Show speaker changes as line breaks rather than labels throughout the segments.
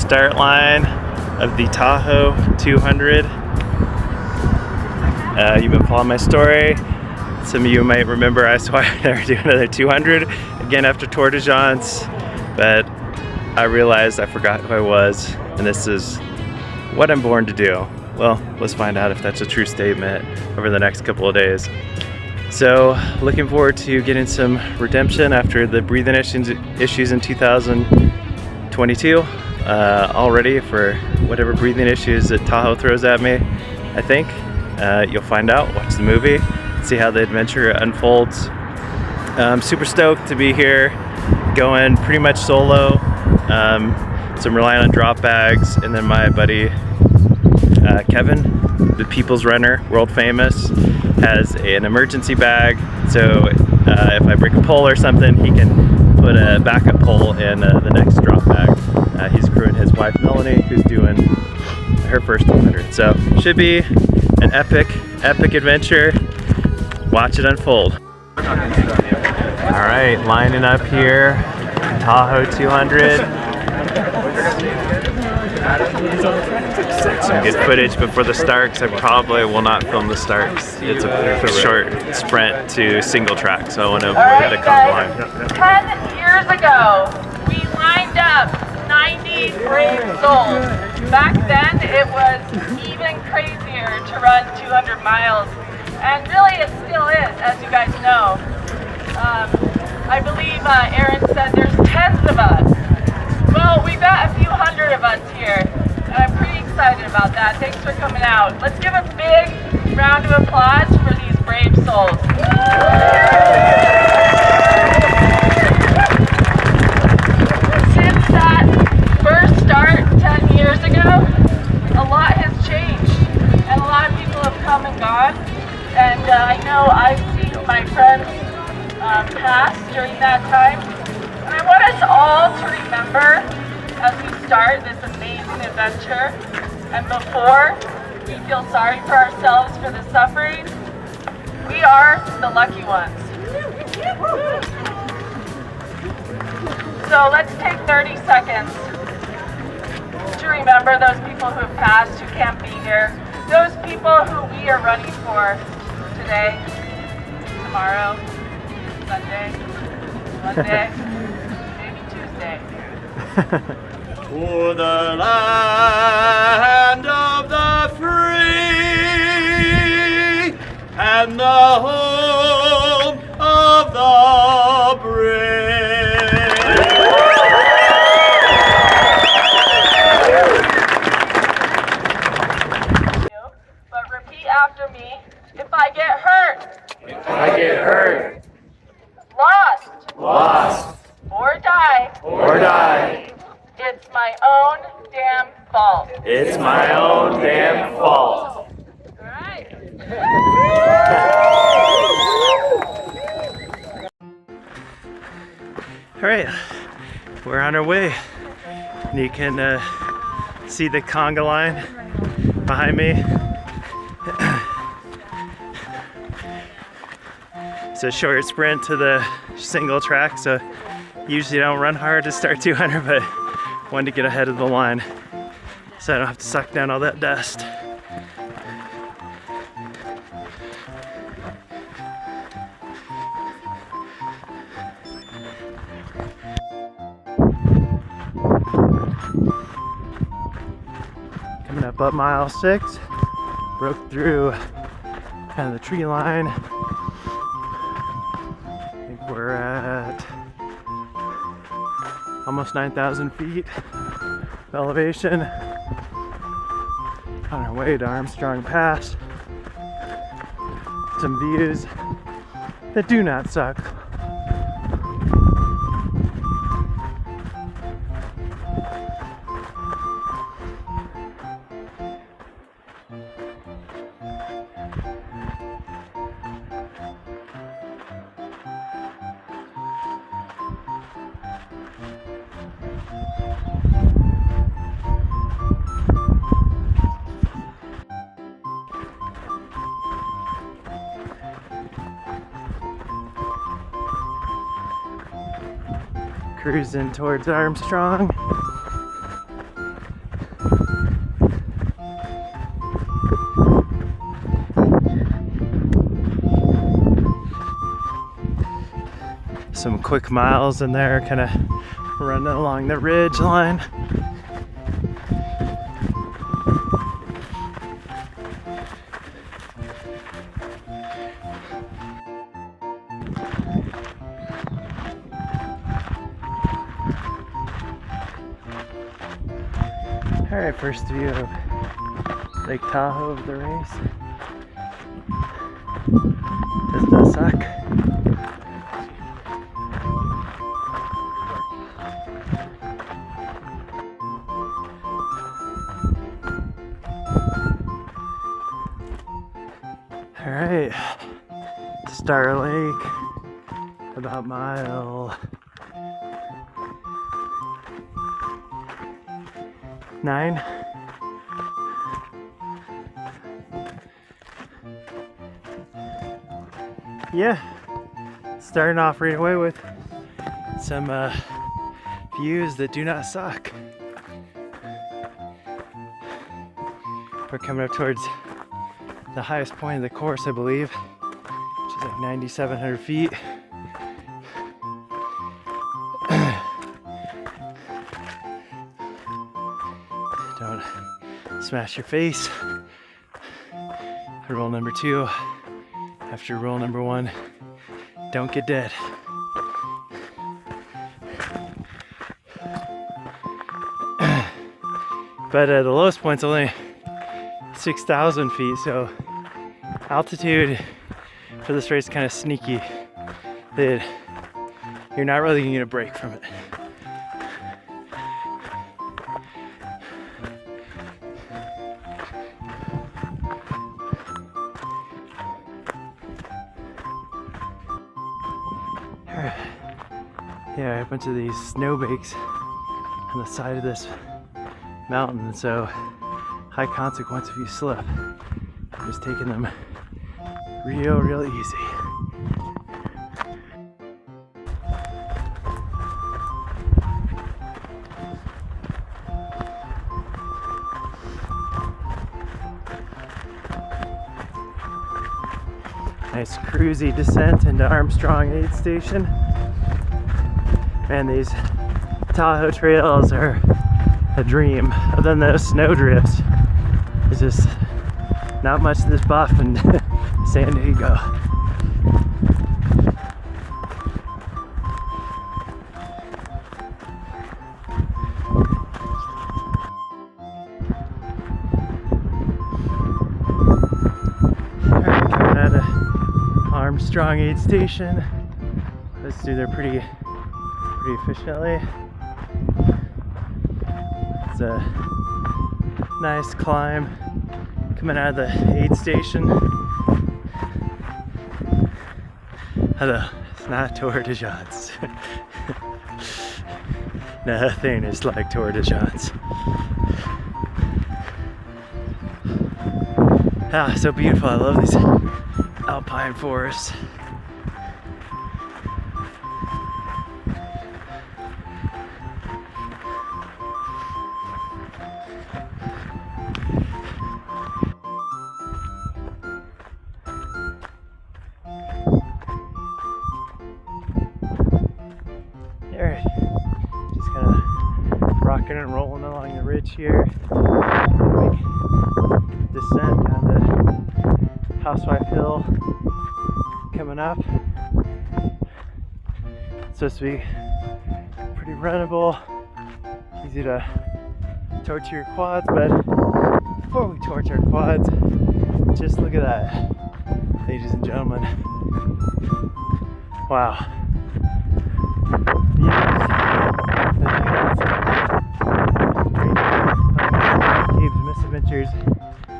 start line of the Tahoe 200. You've been following my story. Some of you might remember I swore I'd never do another 200 again after Tour de France, but I realized I forgot who I was, and this is what I'm born to do. Well, let's find out if that's a true statement over the next couple of days. So, looking forward to getting some redemption after the breathing issues in 2022. All ready for whatever breathing issues that Tahoe throws at me, I think. You'll find out, watch the movie, see how the adventure unfolds. I'm super stoked to be here, going pretty much solo. So I'm relying on drop bags, and then my buddy Kevin, the People's Runner, world famous, has an emergency bag. So if I break a pole or something, he can put a backup pole in the next drop bag. He's crewing his wife Melanie, who's doing her first 200. So should be an epic adventure. Watch it unfold. All right, lining up here, Tahoe 200. Some good footage before the start, because I probably will not film the start. It's a short sprint to single track, so I want to avoid the conga line.
10 years ago, we lined up 90 brave souls. Back then, it was even crazier to run 200 miles, and really it still is, as you guys know. I believe Aaron said there's tens of us. Well, we've got a few hundred of us here, and I'm pretty excited about that. Thanks for coming out. Let's give a big round of applause for these brave souls. Since that first start 10 years ago, a lot has changed, and a lot of people have come and gone, and I know I've seen my friends pass during that time. And I want us all to remember as we start this amazing adventure, and before we feel sorry for ourselves for the suffering, we are the lucky ones. So let's take 30 seconds to remember those people who have passed, who can't be here, those people who we are running for today, tomorrow, Sunday, Monday, maybe Tuesday.
To the land of the free and the home of the brave.
But repeat after me. If I get hurt.
If I get hurt.
Lost. Or die. It's my own damn fault.
It's my own damn fault.
All right.
All right, we're on our way. And you can see the conga line behind me. It's a short sprint to the single track, so usually I don't run hard to start 200, but wanted to get ahead of the line so I don't have to suck down all that dust. Coming up mile 6, broke through kind of the tree line. I think we're at almost 9,000 feet of elevation on our way to Armstrong Pass. Some views that do not suck. Cruising towards Armstrong. some quick miles in there, kind of running along the ridge line. Alright, first view of Lake Tahoe of the race. Does not suck. Alright, Star Lake, about mile 9. Yeah, starting off right away with some views that do not suck. We're coming up towards the highest point of the course, I believe, which is like 9,700 feet. Don't smash your face. Rule number 2, after rule number 1, don't get dead. But the lowest point's only 6,000 feet, so altitude for this race is kind of sneaky, that you're not really gonna get a break from it. Yeah, a bunch of these snowbanks on the side of this mountain, so high consequence if you slip. I'm just taking them real easy. Nice cruisy descent into Armstrong aid station. Man, these Tahoe trails are a dream. Other than those snow drifts, it's just not much this buff in San Diego. Alright, coming out of Armstrong aid station. Let's do there pretty efficiently. It's a nice climb coming out of the aid station. Hello, it's not Tour de France. Nothing is like Tour de France. Ah, so beautiful. I love these alpine forests. There, just kind of rocking and rolling along the ridge here. Big descent down the Housewife Hill coming up. It's supposed to be pretty runnable, easy to torture your quads, but before we torture our quads, just look at that, ladies and gentlemen. Wow. Gabe's Misadventures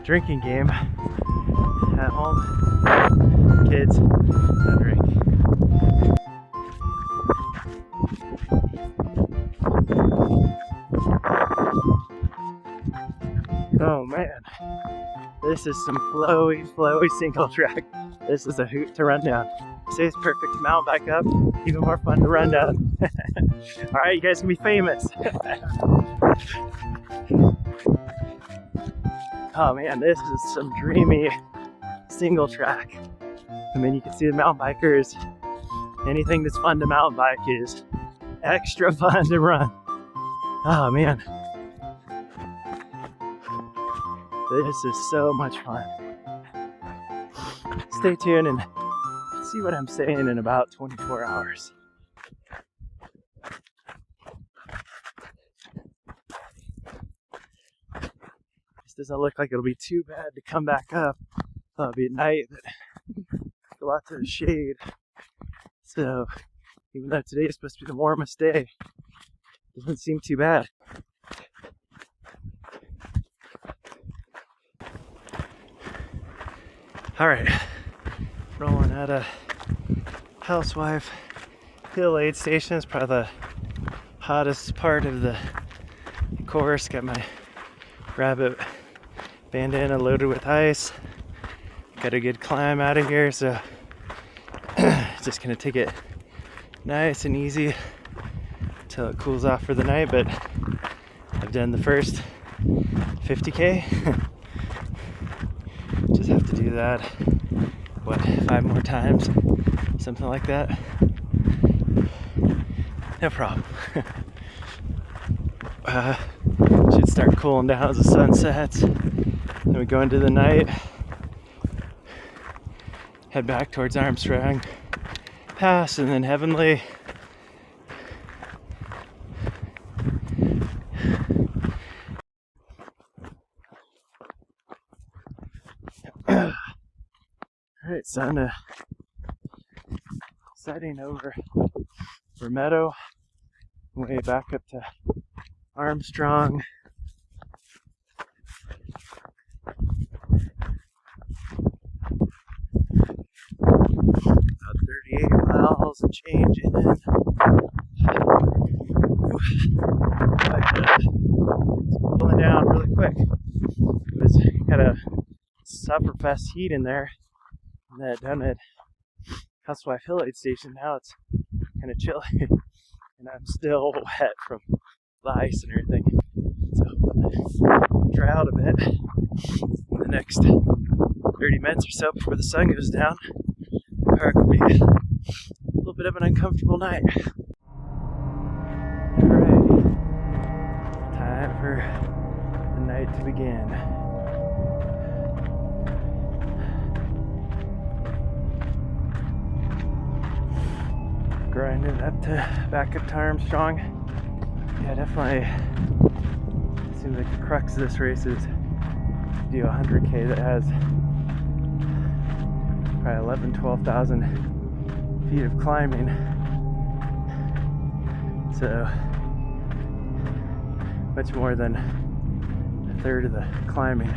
drinking game at home. Kids, don't drink. Oh man, this is some flowy single track. This is a hoot to run down. Say it's perfect to mount back up, even more fun to run down. Alright, you guys can be famous. Oh man, this is some dreamy single track. I mean, you can see the mountain bikers anything that's fun to mountain bike is extra fun to run. Oh man. This is so much fun. Stay tuned and see what I'm saying in about 24 hours. This doesn't look like it'll be too bad to come back up. It'll be at night, but lots of shade. So even though today is supposed to be the warmest day, it doesn't seem too bad. All right, rolling out of Housewife Hill aid station. It's probably the hottest part of the course. Got my rabbit bandana loaded with ice. Got a good climb out of here, so just gonna take it nice and easy until it cools off for the night. But I've done the first 50K. Just have to do that, what, 5 more times? Something like that. No problem. Should start cooling down as the sun sets. Then we go into the night. Head back towards Armstrong Pass and then Heavenly. Alright, so setting over Meadow, way back up to Armstrong. About 38 miles and change in. It's cooling down really quick. It was kind of sufferfest heat in there. And that down at Housewife Hill aid station, now it's kind of chilly. And I'm still wet from the ice and everything. So dry out a bit in the next 30 minutes or so before the sun goes down. Or it could be a little bit of an uncomfortable night. Alright, time for the night to begin. Grinding up to back up to Armstrong. Yeah, definitely seems like the crux of this race is to do 100K that has probably 12,000 feet of climbing. So much more than a third of the climbing.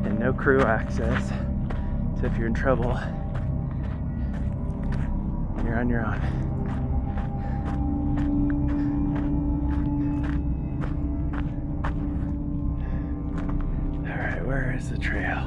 And no crew access. So if you're in trouble, you're on your own. All right, where is the trail?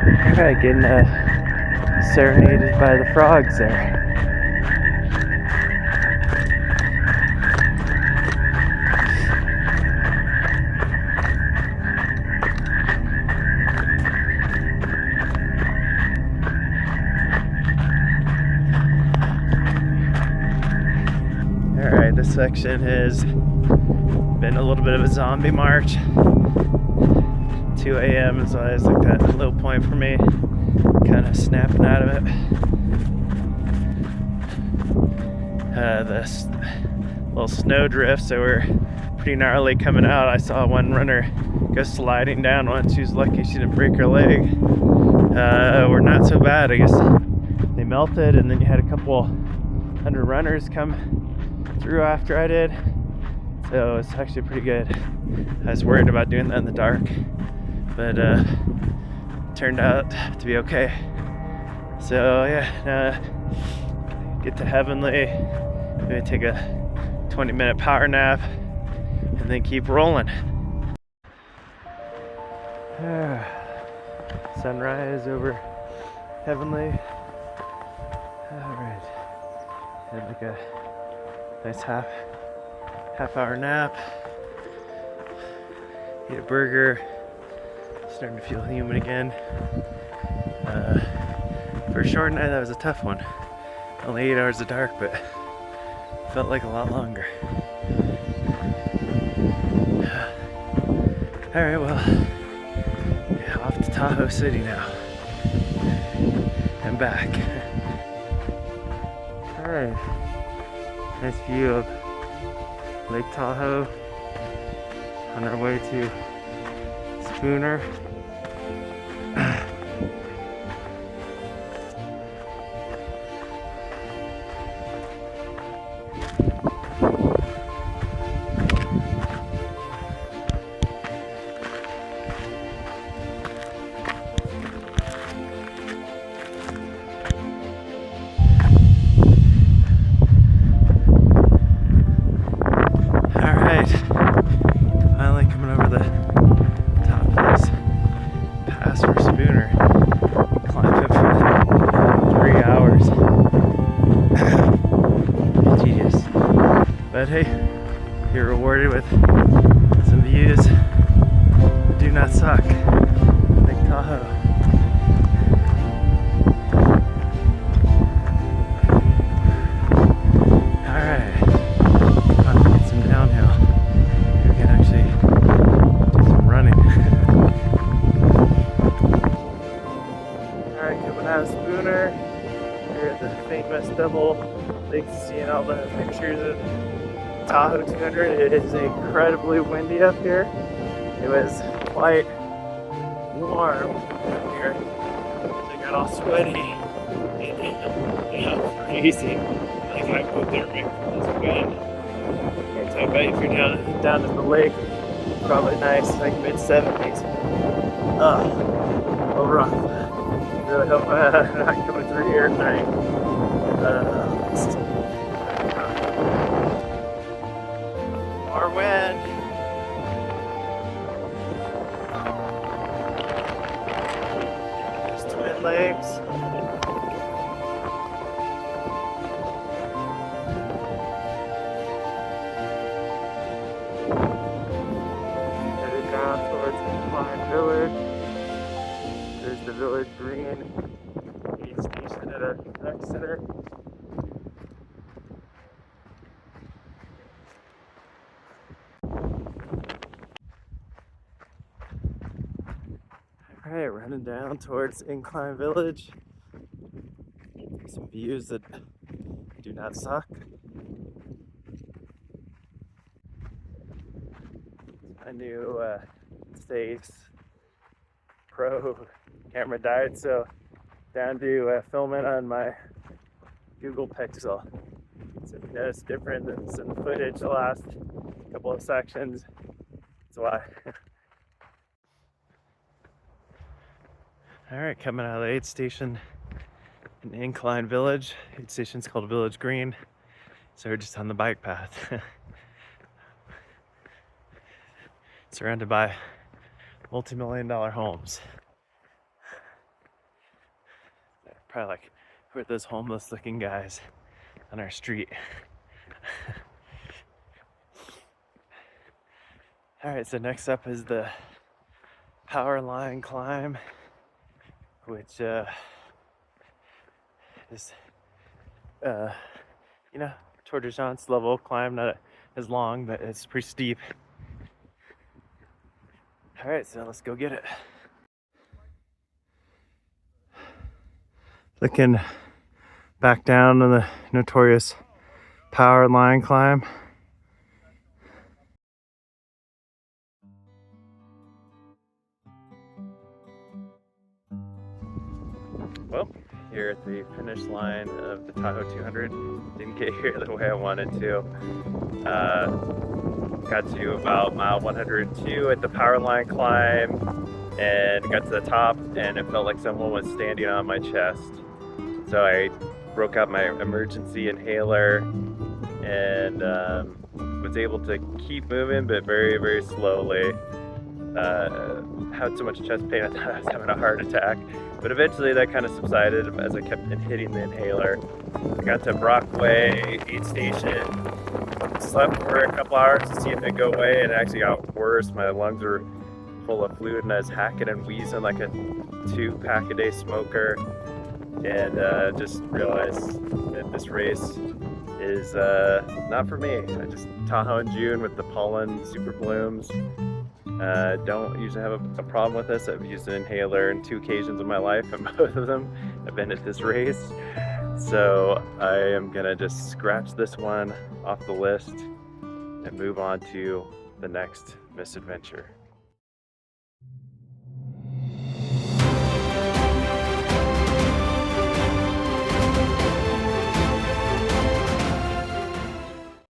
I'm kind of getting serenaded by the frogs there. This section has been a little bit of a zombie march. 2 a.m. is always like that low point for me. Kind of snapping out of it. The little snow drifts that were pretty gnarly coming out. I saw one runner go sliding down once. She was lucky she didn't break her leg. Were not so bad. I guess they melted, and then you had a couple hundred runners come through after I did, so it's actually pretty good. I was worried about doing that in the dark, but turned out to be okay. So yeah, get to Heavenly, maybe take a 20-minute power nap, and then keep rolling. Sunrise over Heavenly. All right, had like a nice half hour nap. Eat a burger, starting to feel humid again. For a short night, that was a tough one. Only 8 hours of dark, but felt like a lot longer. Alright, well, yeah, off to Tahoe City now. And back. Alright. Nice view of Lake Tahoe on our way to Spooner. But hey, you're rewarded with some views that do not suck, like Tahoe. Alright, time to get some downhill. We can actually do some running. Alright, coming out of Spooner. Here at the famous double lakes, seeing all the pictures of Tahoe 200. It is incredibly windy up here. It was quite warm up here. So I got all sweaty and crazy. I got hypothermic from this wind. So I bet if you're down at the lake, it's probably nice, like mid-70s. Oh, rough. Really hope I'm not coming through here tonight. More wind. There's Twin Lakes. Headed down towards Incline Village. There's the Village Green aid station at a rec center. Alright, running down towards Incline Village. Some views that do not suck. My new Stace Pro camera died, so down to film it on my Google Pixel. So if you notice different than some footage the last couple of sections, that's why. Alright, coming out of the aid station in Incline Village. Aid station's called Village Green. So we're just on the bike path. Surrounded by multi-million-dollar homes. Probably like, who are those homeless looking guys on our street? Alright, so next up is the power line climb, which is you know, Tour de France level climb, not as long, but it's pretty steep. Alright, so let's go get it. Looking back down on the notorious power line climb. Well, here at the finish line of the Tahoe 200, didn't get here the way I wanted to. Got to about mile 102 at the power line climb and got to the top, and it felt like someone was standing on my chest. So I broke out my emergency inhaler and was able to keep moving, but very, very slowly. Had so much chest pain I thought I was having a heart attack, but eventually that kind of subsided as I kept hitting the inhaler. I got to Brockway aid station, slept for a couple hours to see if it go away, and it actually got worse. My lungs were full of fluid and I was hacking and wheezing like a 2-pack-a-day smoker, and just realized that this race is not for me. I just Tahoe in June with the pollen super blooms. Don't usually have a problem with this. I've used an inhaler on 2 occasions in my life, and both of them have been at this race. So I am gonna just scratch this one off the list and move on to the next misadventure.